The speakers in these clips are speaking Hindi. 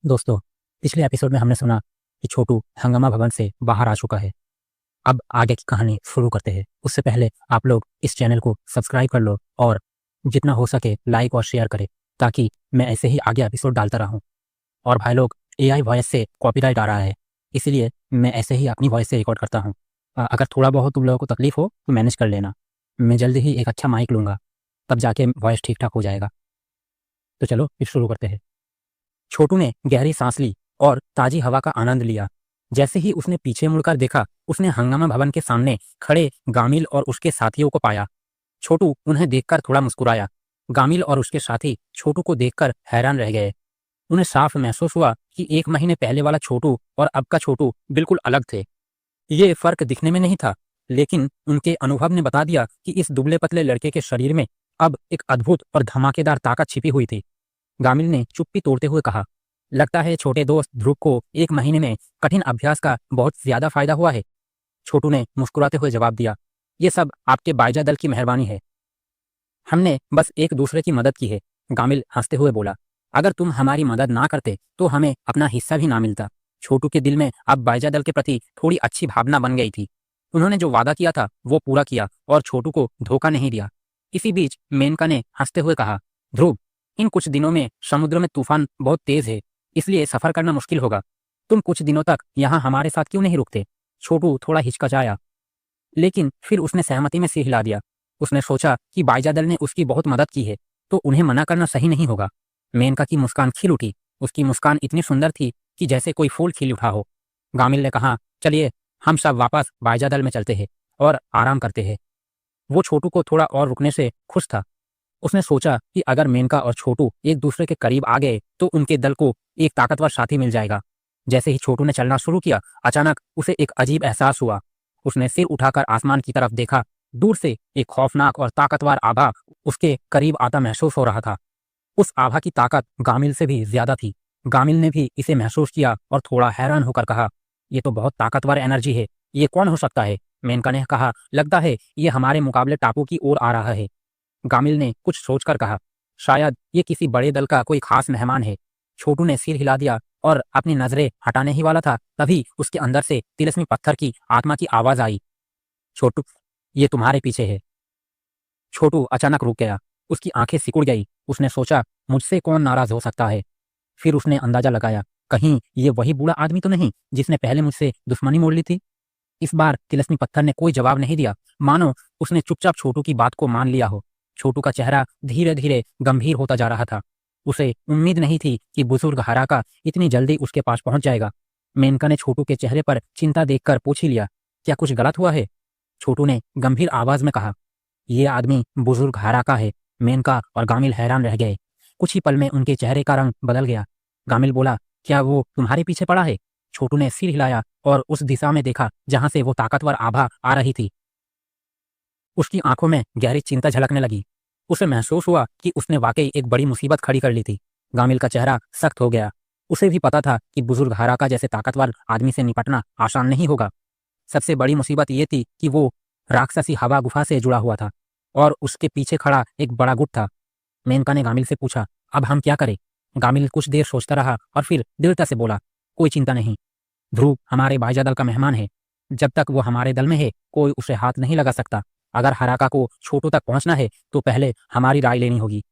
दोस्तों, पिछले एपिसोड में हमने सुना कि छोटू हंगामा भवन से बाहर आ चुका है। अब आगे की कहानी शुरू करते हैं। उससे पहले आप लोग इस चैनल को सब्सक्राइब कर लो और जितना हो सके लाइक और शेयर करें, ताकि मैं ऐसे ही आगे एपिसोड डालता रहूं। और भाई लोग, एआई वॉइस से कॉपीराइट आ रहा है, इसीलिए मैं ऐसे ही अपनी वॉइस से रिकॉर्ड करता हूँ। अगर थोड़ा बहुत तुम लोगों को तकलीफ हो तो मैनेज कर लेना। मैं जल्दी ही एक अच्छा माइक लूँगा, तब जाके वॉइस ठीक ठाक हो जाएगा। तो चलो फिर शुरू करते हैं। छोटू ने गहरी सांस ली और ताजी हवा का आनंद लिया। जैसे ही उसने पीछे मुड़कर देखा, उसने हंगामा भवन के सामने खड़े गामिल और उसके साथियों को पाया। छोटू उन्हें देखकर थोड़ा मुस्कुराया। गामिल और उसके साथी छोटू को देखकर हैरान रह गए। उन्हें साफ महसूस हुआ कि 1 महीने पहले वाला छोटू और अब का छोटू बिल्कुल अलग थे। ये फर्क दिखने में नहीं था, लेकिन उनके अनुभव ने बता दिया कि इस दुबले पतले लड़के के शरीर में अब एक अद्भुत और धमाकेदार ताकत छिपी हुई थी। गामिल ने चुप्पी तोड़ते हुए कहा, लगता है छोटे दोस्त ध्रुव को 1 महीने में कठिन अभ्यास का बहुत ज्यादा फायदा हुआ है। छोटू ने मुस्कुराते हुए जवाब दिया, ये सब आपके बाइजा दल की मेहरबानी है। हमने बस एक दूसरे की मदद की है। गामिल हंसते हुए बोला, अगर तुम हमारी मदद ना करते तो हमें अपना हिस्सा भी ना मिलता। छोटू के दिल में अब बाइजा दल के प्रति थोड़ी अच्छी भावना बन गई थी। उन्होंने जो वादा किया था वो पूरा किया और छोटू को धोखा नहीं दिया। इसी बीच मेनका ने हंसते हुए कहा, ध्रुव, इन कुछ दिनों में समुद्र में तूफान बहुत तेज है, इसलिए सफर करना मुश्किल होगा। तुम कुछ दिनों तक यहाँ हमारे साथ क्यों नहीं रुकते? छोटू थोड़ा हिचकिचाया, लेकिन फिर उसने सहमति में सिर हिला दिया। उसने सोचा कि बाइजा दल ने उसकी बहुत मदद की है, तो उन्हें मना करना सही नहीं होगा। मेनका की मुस्कान खिल उठी। उसकी मुस्कान इतनी सुंदर थी कि जैसे कोई फूल खिल उठा हो। गामिल ने कहा, चलिए हम सब वापस बाइजा दल में चलते हैं और आराम करते हैं। वो छोटू को थोड़ा और रुकने से खुश था। उसने सोचा कि अगर मेनका और छोटू एक दूसरे के करीब आ गए तो उनके दल को एक ताकतवर साथी मिल जाएगा। जैसे ही छोटू ने चलना शुरू किया, अचानक उसे एक अजीब एहसास हुआ। उसने सिर उठाकर आसमान की तरफ देखा। दूर से एक खौफनाक और ताकतवर आभा उसके करीब आता महसूस हो रहा था। उस आभा की ताकत गामिल से भी ज्यादा थी। गामिल ने भी इसे महसूस किया और थोड़ा हैरान होकर कहा, यह तो बहुत ताकतवर एनर्जी है। ये कौन हो सकता है? मेनका ने कहा, लगता है ये हमारे मुकाबले टापू की ओर आ रहा है। गामिल ने कुछ सोचकर कहा, शायद ये किसी बड़े दल का कोई खास मेहमान है। छोटू ने सिर हिला दिया और अपनी नजरें हटाने ही वाला था, तभी उसके अंदर से तिलस्मी पत्थर की आत्मा की आवाज आई, छोटू, ये तुम्हारे पीछे है। छोटू अचानक रुक गया। उसकी आंखें सिकुड़ गई। उसने सोचा, मुझसे कौन नाराज हो सकता है? फिर उसने अंदाजा लगाया, कहीं ये वही बूढ़ा आदमी तो नहीं जिसने पहले मुझसे दुश्मनी मोड़ ली थी। इस बार तिलस्मी पत्थर ने कोई जवाब नहीं दिया, मानो उसने चुपचाप छोटू की बात को मान लिया हो। छोटू का चेहरा धीरे धीरे गंभीर होता जा रहा था। उसे उम्मीद नहीं थी कि बुजुर्ग हराका इतनी जल्दी उसके पास पहुंच जाएगा। मेनका ने छोटू के चेहरे पर चिंता देखकर पूछ ही लिया, क्या कुछ गलत हुआ है? छोटू ने गंभीर आवाज में कहा, ये आदमी बुजुर्ग हराका है। मेनका और गामिल हैरान रह गए। कुछ ही पल में उनके चेहरे का रंग बदल गया। गामिल बोला, क्या वो तुम्हारे पीछे पड़ा है? छोटू ने सिर हिलाया और उस दिशा में देखा जहां से वो ताकतवर आभा आ रही थी। उसकी आंखों में गहरी चिंता झलकने लगी। उसे महसूस हुआ कि उसने वाकई एक बड़ी मुसीबत खड़ी कर ली थी। गामिल का चेहरा सख्त हो गया। उसे भी पता था कि बुजुर्ग हराका जैसे ताकतवर आदमी से निपटना आसान नहीं होगा। सबसे बड़ी मुसीबत ये थी कि वो राक्षसी हवा गुफा से जुड़ा हुआ था और उसके पीछे खड़ा एक बड़ा गुट था। मेनका ने गामिल से पूछा, अब हम क्या करें? गामिल कुछ देर सोचता रहा और फिर दृढ़ता से बोला, कोई चिंता नहीं। ध्रुव हमारे बाइजा दल का मेहमान है। जब तक वो हमारे दल में है, कोई उसे हाथ नहीं लगा सकता। अगर हराका को छोटू तक पहुंचना है तो पहले हमारी राय लेनी होगी।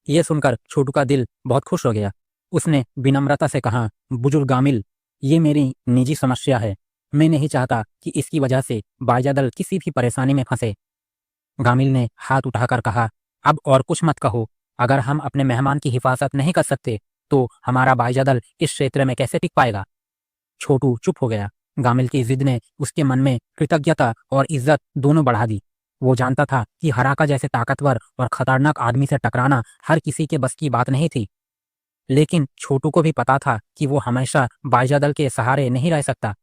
ये सुनकर छोटू का दिल बहुत खुश हो गया। उसने विनम्रता से कहा, बुजुर्ग गामिल, ये मेरी निजी समस्या है। मैं नहीं चाहता कि इसकी वजह से बाइजा दल किसी भी परेशानी में फंसे। गामिल ने हाथ उठाकर कहा, अब और कुछ मत कहो। अगर हम अपने मेहमान की हिफाजत नहीं कर सकते तो हमारा बाइजा दल इस क्षेत्र में कैसे टिक पाएगा? छोटू चुप हो गया। गामिल की जिद ने उसके मन में कृतज्ञता और इज्जत दोनों बढ़ा दी। वो जानता था कि हराका जैसे ताकतवर और खतरनाक आदमी से टकराना हर किसी के बस की बात नहीं थी। लेकिन छोटू को भी पता था कि वो हमेशा बाइजा दल के सहारे नहीं रह सकता।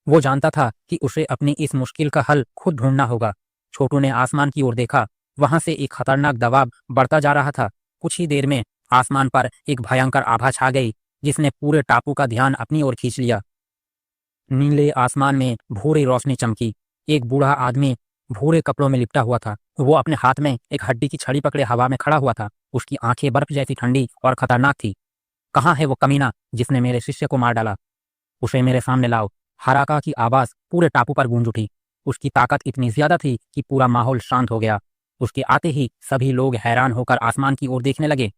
वो जानता था कि उसे अपनी इस मुश्किल का हल खुद ढूंढना होगा। छोटू ने आसमान की ओर देखा। वहां से एक खतरनाक दबाव बढ़ता जा रहा था। कुछ ही देर में आसमान पर एक भयंकर आभा छा गई, जिसने पूरे टापू का ध्यान अपनी ओर खींच लिया। नीले आसमान में भूरी रोशनी चमकी। एक बूढ़ा आदमी भूरे कपड़ों में लिपटा हुआ था। वो अपने हाथ में एक हड्डी की छड़ी पकड़े हवा में खड़ा हुआ था। उसकी आंखें बर्फ जैसी ठंडी और खतरनाक थी। कहाँ है वो कमीना जिसने मेरे शिष्य को मार डाला? उसे मेरे सामने लाओ। हराका की आवाज़ पूरे टापू पर गूंज उठी। उसकी ताकत इतनी ज्यादा थी कि पूरा माहौल शांत हो गया। उसके आते ही सभी लोग हैरान होकर आसमान की ओर देखने लगे।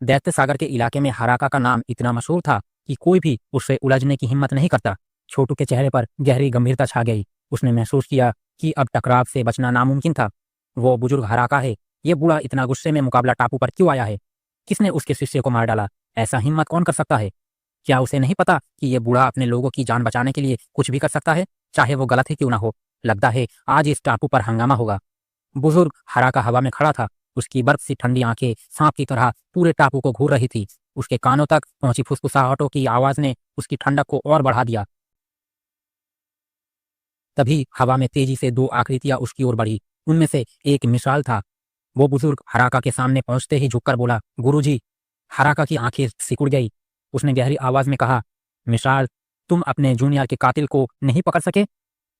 दैत्य सागर के इलाके में हराका का नाम इतना मशहूर था कि कोई भी उससे उलझने की हिम्मत नहीं करता। छोटू के चेहरे पर गहरी गंभीरता छा गई। उसने महसूस किया कि अब टकराव से बचना नामुमकिन था। वो बुजुर्ग हराका है, ये बूढ़ा इतना गुस्से में मुकाबला टापू पर क्यों आया है? किसने उसके शिष्य को मार डाला? ऐसा हिम्मत कौन कर सकता है? क्या उसे नहीं पता कि ये बूढ़ा अपने लोगों की जान बचाने के लिए कुछ भी कर सकता है, चाहे वो गलत ही क्यों ना हो? लगता है आज इस टापू पर हंगामा होगा। बुजुर्ग हराका हवा में खड़ा था। उसकी बर्फ सी ठंडी आंखें सांप की तरह पूरे टापू को घूर रही थी। उसके कानों तक पहुंची फुसफुसाहटों की आवाज ने उसकी ठंडक को और बढ़ा दिया। तभी हवा में तेजी से दो आकृतियां उसकी ओर बढ़ी। उनमें से एक मिसाल था। वो बुजुर्ग हराका के सामने पहुंचते ही झुककर बोला, गुरुजी। हराका की आंखें सिकुड़ गई। उसने गहरी आवाज में कहा, मिसाल, तुम अपने जूनियर के कातिल को नहीं पकड़ सके?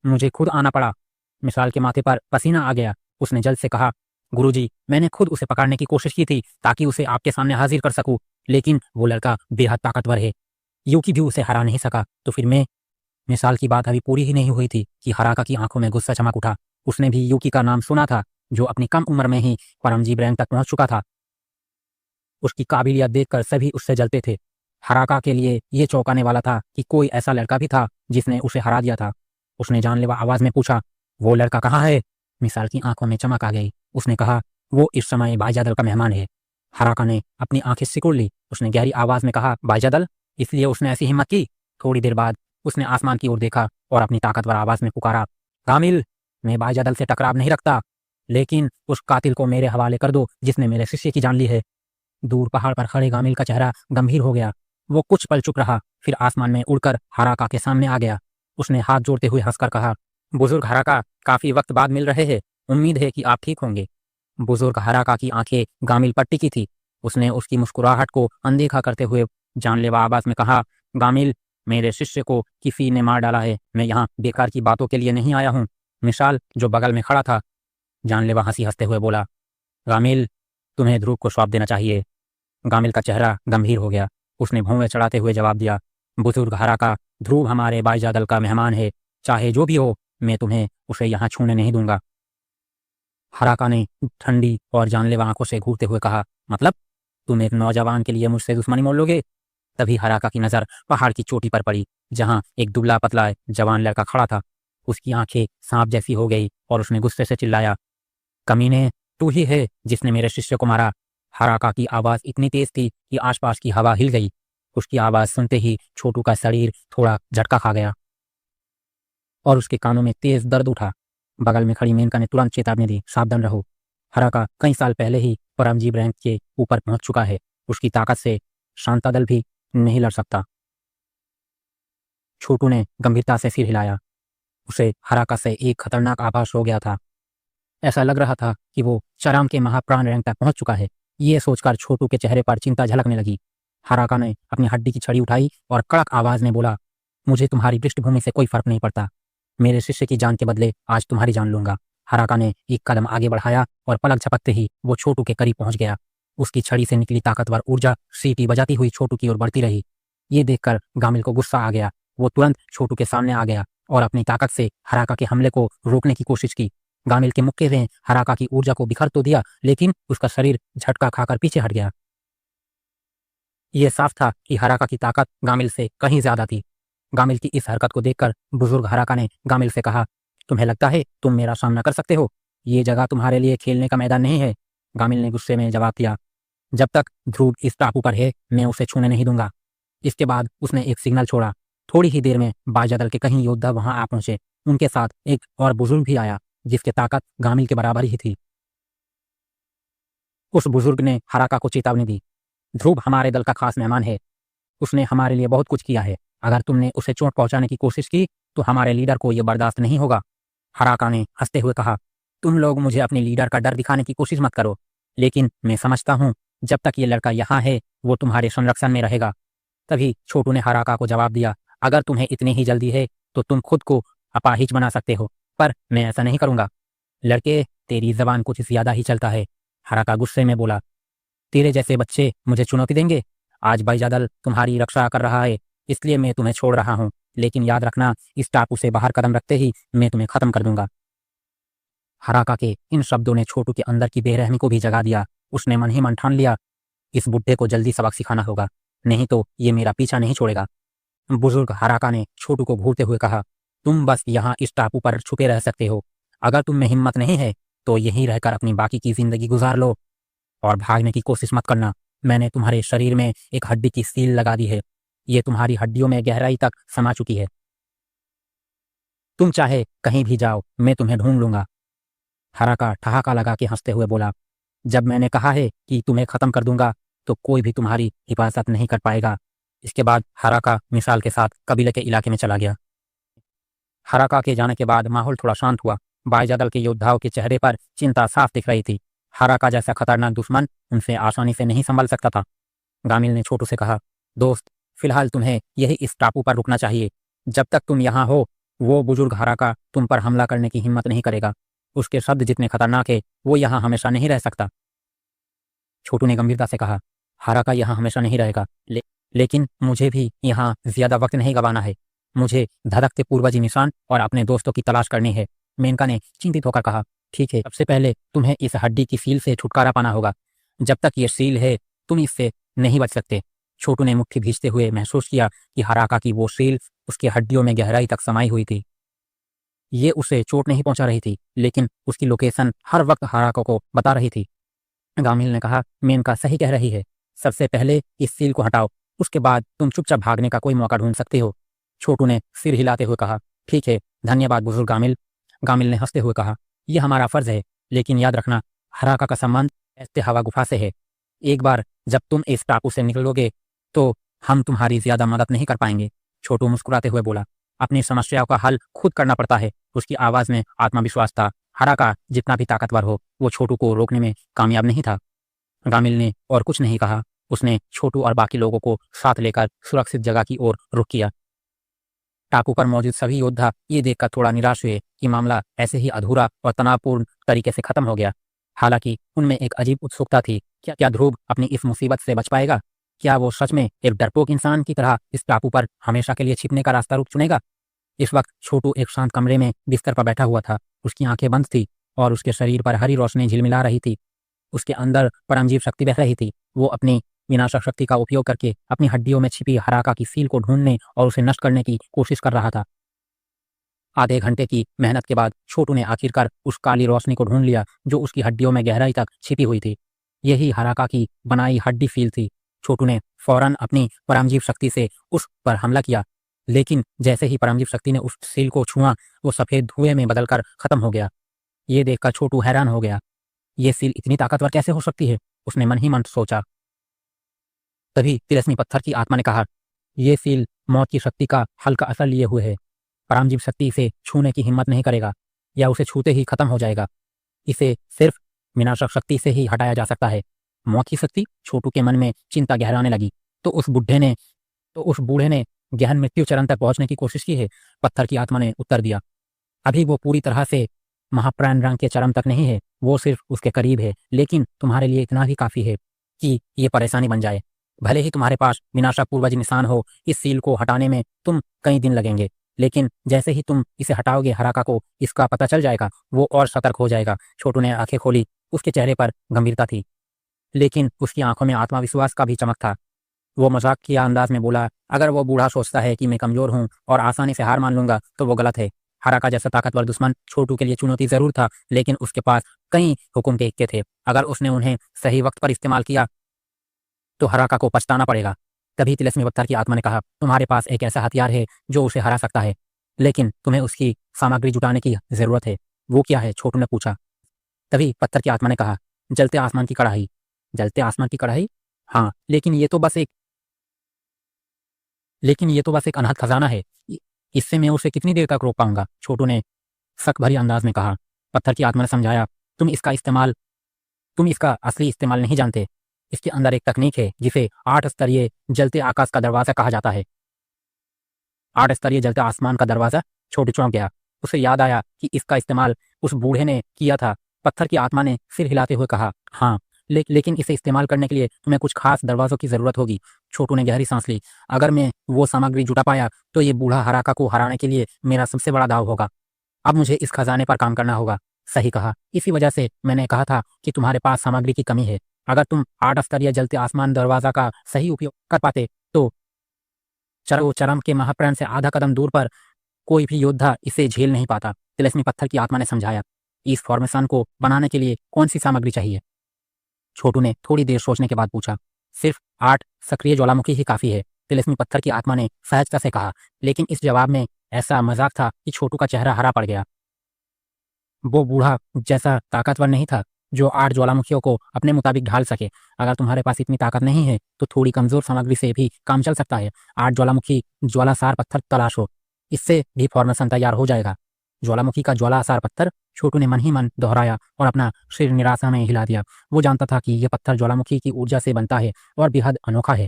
मुझे खुद आना पड़ा। मिसाल के माथे पर पसीना आ गया। उसने जल्द से कहा, गुरुजी, मैंने खुद उसे पकड़ने की कोशिश की थी ताकि उसे आपके सामने हाजिर कर सकूं, लेकिन वो लड़का बेहद ताकतवर है। यूकी भी उसे हरा नहीं सका, तो फिर मैं। मिसाल की बात अभी पूरी ही नहीं हुई थी कि हराका की आंखों में गुस्सा चमक उठा। उसने भी यूकी का नाम सुना था, जो अपनी कम उम्र में ही परमजीव रैंक तक पहुंच चुका था। उसकी काबिलियत देखकर सभी उससे जलते थे। हराका के लिए ये चौंकाने वाला था कि कोई ऐसा लड़का भी था जिसने उसे हरा दिया था। उसने जानलेवा आवाज में पूछा, वो लड़का कहाँ है? मिसाल की आंखों में चमक आ गई। उसने कहा, वो इस समय भाईजादल का मेहमान है। हराका ने अपनी आंखें सिकुड़ ली। उसने गहरी आवाज में कहा, भाईजादल? इसलिए उसने ऐसी हिम्मत की? थोड़ी देर बाद उसने आसमान की ओर देखा और अपनी ताकतवर आवाज में पुकारा, कामिल, मैं भाईजादल से टकराव नहीं रखता, लेकिन उस कातिल को मेरे हवाले कर दो जिसने मेरे शिष्य की जान ली है। दूर पहाड़ पर खड़े गामिल का चेहरा गंभीर हो गया। वो कुछ पल चुप रहा, फिर आसमान में उड़कर हराका के सामने आ गया। उसने हाथ जोड़ते हुए हंसकर कहा, बुजुर्ग हराका, काफी वक्त बाद मिल रहे हैं। उम्मीद है कि आप ठीक होंगे। बुजुर्ग हराका की आंखें गामिल पर टिकी थी। उसने उसकी मुस्कुराहट को अनदेखा करते हुए जानलेवा आवाज में कहा, गामिल, मेरे शिष्य को किसी ने मार डाला है। मैं यहाँ बेकार की बातों के लिए नहीं आया हूँ। मिसाल, जो बगल में खड़ा था, जानलेवा हंसी हंसते हुए बोला, गामिल, तुम्हें ध्रुव को सौंप देना चाहिए। गामिल का चेहरा गंभीर हो गया। उसने भौंवे चढ़ाते हुए जवाब दिया, बुजुर्ग हराका, ध्रुव हमारे भाईजादल का मेहमान है। चाहे जो भी हो, मैं तुम्हें उसे यहाँ छूने नहीं दूंगा। हराका ने ठंडी और जानलेवा आंखों से घूरते हुए कहा, मतलब तुम एक नौजवान के लिए मुझसे दुश्मनी मोल लोगे? तभी हराका की नजर पहाड़ की चोटी पर पड़ी, जहां एक दुबला पतला जवान लड़का खड़ा था। उसकी आंखें सांप जैसी हो गई और उसने गुस्से से चिल्लाया, कमीने, तू ही है जिसने मेरे शिष्य को मारा। हराका की आवाज इतनी तेज थी कि आसपास की हवा हिल गई। उसकी आवाज सुनते ही छोटू का शरीर थोड़ा झटका खा गया और उसके कानों में तेज दर्द उठा। बगल में खड़ी मेनका ने तुरंत चेतावनी दी, सावधान रहो। हराका कई साल पहले ही परमजीव रैंक के ऊपर पहुंच चुका है। उसकी ताकत से शांतादल भी नहीं लड़ सकता। छोटू ने गंभीरता से सिर हिलाया। उसे हराका से एक खतरनाक आभास हो गया था। ऐसा लग रहा था कि वो चरम के महाप्राण रैंक तक पहुंच चुका है। ये सोचकर छोटू के चेहरे पर चिंता झलकने लगी। हराका ने अपनी हड्डी की छड़ी उठाई और कड़क आवाज में बोला, मुझे तुम्हारी पृष्ठभूमि से कोई फर्क नहीं पड़ता। मेरे शिष्य की जान के बदले आज तुम्हारी जान लूंगा। हराका ने एक कदम आगे बढ़ाया और पलक झपकते ही वो छोटू के करीब पहुंच गया। उसकी छड़ी से निकली ताकतवर ऊर्जा सीटी बजाती हुई छोटू की ओर बढ़ती रही। ये देखकर गामिल को गुस्सा आ गया। वो तुरंत छोटू के सामने आ गया और अपनी ताकत से हराका के हमले को रोकने की कोशिश की। गामिल के मुक्के ने हराका की ऊर्जा को बिखर तो दिया, लेकिन उसका शरीर झटका खाकर पीछे हट गया। यह साफ था कि हराका की ताकत गामिल से कहीं ज्यादा थी। गामिल की इस हरकत को देखकर बुजुर्ग हराका ने गामिल से कहा, तुम्हें लगता है तुम मेरा सामना कर सकते हो? ये जगह तुम्हारे लिए खेलने का मैदान नहीं है। गामिल ने गुस्से में जवाब दिया, जब तक ध्रुव इस टापू पर है, मैं उसे छूने नहीं दूंगा। इसके बाद उसने एक सिग्नल छोड़ा। थोड़ी ही देर में बाजादल के कहीं योद्धा वहां आ पहुंचे। उनके साथ एक और बुजुर्ग भी आया, जिसकी ताकत गामिल के बराबर ही थी। उस बुजुर्ग ने हराका को चेतावनी दी, ध्रुव हमारे दल का खास मेहमान है। उसने हमारे लिए बहुत कुछ किया है। अगर तुमने उसे चोट पहुंचाने की कोशिश की तो हमारे लीडर को यह बर्दाश्त नहीं होगा। हराका ने हंसते हुए कहा, तुम लोग मुझे अपने लीडर का डर दिखाने की कोशिश मत करो, लेकिन मैं समझता हूँ जब तक ये लड़का यहाँ है वो तुम्हारे संरक्षण में रहेगा। तभी छोटू ने हराका को जवाब दिया, अगर तुम्हें इतनी ही जल्दी है तो तुम खुद को अपाहिज बना सकते हो, पर मैं ऐसा नहीं करूंगा। लड़के, तेरी जबान कुछ ज्यादा ही चलता है। हराका गुस्से में बोला, तेरे जैसे बच्चे मुझे चुनौती देंगे? आज बैजादल तुम्हारी रक्षा कर रहा है, इसलिए मैं तुम्हें छोड़ रहा हूँ, लेकिन याद रखना, इस टापू से बाहर कदम रखते ही मैं तुम्हें खत्म कर दूंगा। हराका के इन शब्दों ने छोटू के अंदर की बेरहमी को भी जगा दिया। उसने मन ही मन ठान लिया, इस बुड्ढे को जल्दी सबक सिखाना होगा, नहीं तो ये मेरा पीछा नहीं छोड़ेगा। बुजुर्ग हराका ने छोटू को घूरते हुए कहा, तुम बस यहाँ इस टापू पर छुपे रह सकते हो। अगर तुम में हिम्मत नहीं है तो यहीं रहकर अपनी बाकी की जिंदगी गुजार लो, और भागने की कोशिश मत करना। मैंने तुम्हारे शरीर में एक हड्डी की सील लगा दी है, ये तुम्हारी हड्डियों में गहराई तक समा चुकी है। तुम चाहे कहीं भी जाओ, मैं तुम्हें ढूंढ लूंगा। हराका ठहाका लगा के हंसते हुए बोला, जब मैंने कहा है कि तुम्हें खत्म कर दूंगा तो कोई भी तुम्हारी हिफाजत नहीं कर पाएगा। इसके बाद हराका मिसाल के साथ कबीले के इलाके में चला गया। हराका के जाने के बाद माहौल थोड़ा शांत हुआ। बायजादल के योद्धाओं के चेहरे पर चिंता साफ दिख रही थी। हराका जैसा खतरनाक दुश्मन उनसे आसानी से नहीं संभल सकता था। गामिल ने छोटू से कहा, दोस्त, फिलहाल तुम्हें यही इस टापू पर रुकना चाहिए। जब तक तुम यहाँ हो, वो बुजुर्ग हराका तुम पर हमला करने की हिम्मत नहीं करेगा। उसके शब्द जितने खतरनाक है, वो यहाँ हमेशा नहीं रह सकता। छोटू ने गंभीरता से कहा, हराका यहाँ हमेशा नहीं रहेगा, लेकिन मुझे भी यहाँ ज्यादा वक्त नहीं गंवाना है। मुझे धधकते पूर्वजी निशान और अपने दोस्तों की तलाश करनी है। मेनका ने चिंतित होकर कहा, ठीक है, सबसे पहले तुम्हें इस हड्डी की सील से छुटकारा पाना होगा। जब तक ये सील है, तुम इससे नहीं बच सकते। छोटू ने मुट्ठी भींचते हुए महसूस किया कि हराका की वो सील उसकी हड्डियों में गहराई तक समाई हुई थी। ये उसे चोट नहीं पहुंचा रही थी, लेकिन उसकी लोकेशन हर वक्त हराका को बता रही थी। गामिल ने कहा, मेनका सही कह रही है। सबसे पहले इस सील को हटाओ, उसके बाद तुम चुपचाप भागने का कोई मौका ढूंढ सकते हो। छोटू ने सिर हिलाते हुए कहा, ठीक है, धन्यवाद बुजुर्ग गामिल। गामिल ने हंसते हुए कहा, यह हमारा फर्ज है, लेकिन याद रखना, हराका का संबंध ऐसे हवा गुफा से है। एक बार जब तुम इस टापू से निकलोगे तो हम तुम्हारी ज्यादा मदद नहीं कर पाएंगे। छोटू मुस्कुराते हुए बोला, अपनी समस्याओं का हल खुद करना पड़ता है। उसकी आवाज में आत्मविश्वास था। हराका जितना भी ताकतवर हो, वो छोटू को रोकने में कामयाब नहीं था। गामिल ने और कुछ नहीं कहा। उसने छोटू और बाकी लोगों को साथ लेकर सुरक्षित जगह की ओर रुख किया। टापू पर मौजूद सभी योद्धा ये देखकर थोड़ा निराश हुए कि मामला ऐसे ही अधूरा और तनावपूर्ण तरीके से खत्म हो गया। हालांकि उनमें एक अजीब उत्सुकता थी, क्या ध्रुव अपनी इस मुसीबत से बच पाएगा? क्या वो सच में एक डरपोक इंसान की तरह इस टापू पर हमेशा के लिए छिपने का रास्ता रुख चुनेगा? इस वक्त छोटू एक शांत कमरे में बिस्तर पर बैठा हुआ था। उसकी आंखें बंद थी और उसके शरीर पर हरी रोशनी झिलमिला रही थी। उसके अंदर परमजीव शक्ति बह रही थी। वो अपनी विनाशक शक्ति का उपयोग करके अपनी हड्डियों में छिपी हराका की सील को ढूंढने और उसे नष्ट करने की कोशिश कर रहा था। आधे घंटे की मेहनत के बाद छोटू ने आखिरकार उस काली रोशनी को ढूंढ लिया जो उसकी हड्डियों में गहराई तक छिपी हुई थी। यही हराका की बनाई हड्डी सील थी। छोटू ने फौरन अपनी परमजीव शक्ति से उस पर हमला किया, लेकिन जैसे ही परमजीव शक्ति ने उस सील को छुआ, वो सफेद धुएं में बदलकर खत्म हो गया। ये देखकर छोटू हैरान हो गया। ये सील इतनी ताकतवर कैसे हो सकती है? उसने मन ही मन सोचा। तभी तिलस्मी पत्थर की आत्मा ने कहा, ये सील मौत की शक्ति का हल्का असर लिए हुए है। परमजीव शक्ति इसे छूने की हिम्मत नहीं करेगा, या उसे छूते ही खत्म हो जाएगा। इसे सिर्फ विनाशक शक्ति से ही हटाया जा सकता है। मौत की शक्ति? छोटू के मन में चिंता गहराने लगी। तो उस बूढ़े ने गहन मृत्यु चरण तक पहुंचने की कोशिश की है? पत्थर की आत्मा ने उत्तर दिया, अभी वो पूरी तरह से महाप्राण रंग के चरम तक नहीं है, वो सिर्फ उसके करीब है। लेकिन तुम्हारे लिए इतना भी काफी है कि ये परेशानी बन जाए। भले ही तुम्हारे पास विनाशक पूर्वज निशान हो, इस सील को हटाने में तुम कई दिन लगेंगे, लेकिन जैसे ही तुम इसे हटाओगे, हराका को इसका पता चल जाएगा, वो और सतर्क हो जाएगा। छोटू ने आंखें खोली। उसके चेहरे पर गंभीरता थी, लेकिन उसकी आंखों में आत्मविश्वास का भी चमक था। वो मजाक किया अंदाज में बोला, अगर वो बूढ़ा सोचता है कि मैं कमजोर हूँ और आसानी से हार मान लूंगा तो वो गलत है। हराका जैसा ताकतवर दुश्मन छोटू के लिए चुनौती जरूर था, लेकिन उसके पास कई हुक्म के इक्के थे। अगर उसने उन्हें सही वक्त पर इस्तेमाल किया तो हराका को पछताना पड़ेगा। तभी तिलस्मी पत्थर की आत्मा ने कहा, तुम्हारे पास एक ऐसा हथियार है जो उसे हरा सकता है, लेकिन तुम्हें उसकी सामग्री जुटाने की जरूरत है। वो क्या है? छोटू ने पूछा। तभी पत्थर की आत्मा ने कहा, जलते आसमान की कढ़ाई। जलते आसमान की कढ़ाई? हाँ, लेकिन ये तो बस एक अनहद खजाना है। इससे मैं उसे कितनी देर तक रोक पाऊंगा? छोटू ने शक भरी अंदाज में कहा। पत्थर की आत्मा ने समझाया, तुम इसका असली इस्तेमाल नहीं जानते। इसके अंदर एक तकनीक है जिसे 8 स्तरीय जलते आकाश का दरवाजा कहा जाता है। 8 स्तरीय जलते आसमान का दरवाजा? छोटू चौंक गया। उसे याद आया कि इसका इस्तेमाल उस बूढ़े ने किया था। पत्थर की आत्मा ने सिर हिलाते हुए कहा, हाँ, लेकिन इसे इस्तेमाल करने के लिए तुम्हें कुछ खास दरवाज़ों की ज़रूरत होगी। छोटू ने गहरी सांस ली। अगर मैं वो सामग्री जुटा पाया तो ये बूढ़ा हराका को हराने के लिए मेरा सबसे बड़ा दाव होगा। अब मुझे इस खजाने पर काम करना होगा। सही कहा। इसी वजह से मैंने कहा था कि तुम्हारे पास सामग्री की कमी है। अगर तुम 8 स्तर या जलते आसमान दरवाज़ा का सही उपयोग कर पाते तो चरम के महाप्राण से आधा कदम दूर पर कोई भी योद्धा इसे झेल नहीं पाता। तिलस्मी पत्थर की आत्मा ने समझाया। इस फॉर्मेशन को बनाने के लिए कौन सी सामग्री चाहिए? छोटू ने थोड़ी देर सोचने के बाद पूछा। सिर्फ 8 सक्रिय ज्वालामुखी ही काफी है, तिलस्मी पत्थर की आत्मा ने सहजता से कहा। लेकिन इस जवाब में ऐसा मजाक था कि छोटू का चेहरा हरा पड़ गया। वो बूढ़ा जैसा ताकतवर नहीं था जो 8 ज्वालामुखियों को अपने मुताबिक ढाल सके। अगर तुम्हारे पास इतनी ताकत नहीं है तो थोड़ी कमजोर सामग्री से भी काम चल सकता है। 8 ज्वालामुखी ज्वालासार पत्थर तलाशो, इससे भी फॉर्मेशन तैयार हो जाएगा। ज्वालामुखी का ज्वालासार पत्थर, छोटू ने मन ही मन दोहराया और अपना सिर निराशा में हिला दिया। वो जानता था कि यह पत्थर ज्वालामुखी की ऊर्जा से बनता है और बेहद अनोखा है।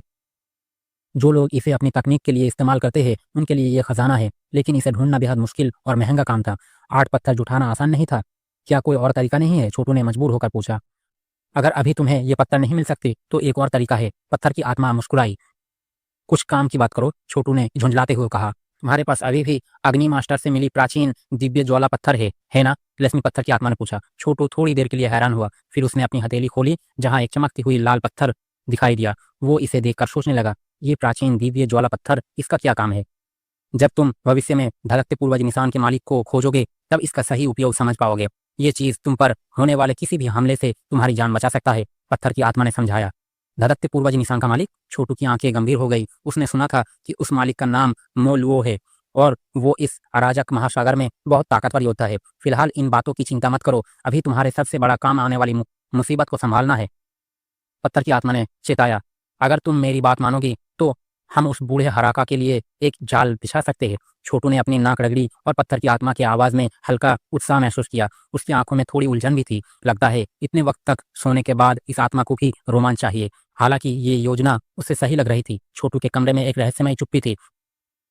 जो लोग इसे अपनी तकनीक के लिए इस्तेमाल करते हैं उनके लिए यह खजाना है, लेकिन इसे ढूंढना बेहद मुश्किल और महंगा काम था। 8 पत्थर जुटाना आसान नहीं था। क्या कोई और तरीका नहीं है? छोटू ने मजबूर होकर पूछा। अगर अभी तुम्हें ये पत्थर नहीं मिल सकते तो एक और तरीका है। पत्थर की आत्मा मुस्कुराई। कुछ काम की बात करो, छोटू ने झुंझलाते हुए कहा। तुम्हारे पास अभी भी अग्नि मास्टर से मिली प्राचीन दिव्य ज्वाला पत्थर है ना? तिलस्मी पत्थर की आत्मा ने पूछा। छोटू थोड़ी देर के लिए हैरान हुआ, फिर उसने अपनी हथेली खोली जहां एक चमकती हुई लाल पत्थर दिखाई दिया। वो इसे देखकर सोचने लगा, ये प्राचीन दिव्य ज्वाला पत्थर, इसका क्या काम है? जब तुम भविष्य में धड़कते पूर्वज निशान के मालिक को खोजोगे तब इसका सही उपयोग समझ पाओगे। ये चीज तुम पर होने वाले किसी भी हमले से तुम्हारी जान बचा सकता है, पत्थर की आत्मा ने समझाया। धड़कते पूर्वज निशान का मालिक? छोटू की आंखें गंभीर हो गई। उसने सुना था कि उस मालिक का नाम मोलवो है और वो इस अराजक महासागर में बहुत ताकतवर योद्धा है। फिलहाल इन बातों की चिंता मत करो, अभी तुम्हारे सबसे बड़ा काम आने वाली मुसीबत को संभालना है, पत्थर की आत्मा ने चेताया। अगर तुम मेरी बात मानोगी तो हम उस बूढ़े हराका के लिए एक जाल बिछा सकते हैं। छोटू ने अपनी नाक रगड़ी और पत्थर की आत्मा की आवाज में हल्का उत्साह महसूस किया। उसकी आंखों में थोड़ी उलझन भी थी। लगता है इतने वक्त तक सोने के बाद इस आत्मा को भी रोमांच चाहिए। हालांकि ये योजना उसे सही लग रही थी। छोटू के कमरे में एक रहस्यमय चुप्पी थी।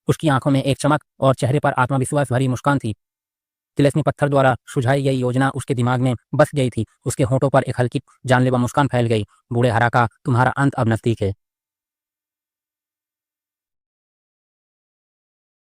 उसकी आंखों में एक चमक और चेहरे पर आत्मविश्वास भरी मुस्कान थी। तिलस्मी पत्थर द्वारा सुझाई गई योजना उसके दिमाग में बस गई थी। उसके होठों पर एक हल्की जानलेवा मुस्कान फैल गई। बूढ़े हराका, तुम्हारा अंत अब नजदीक है।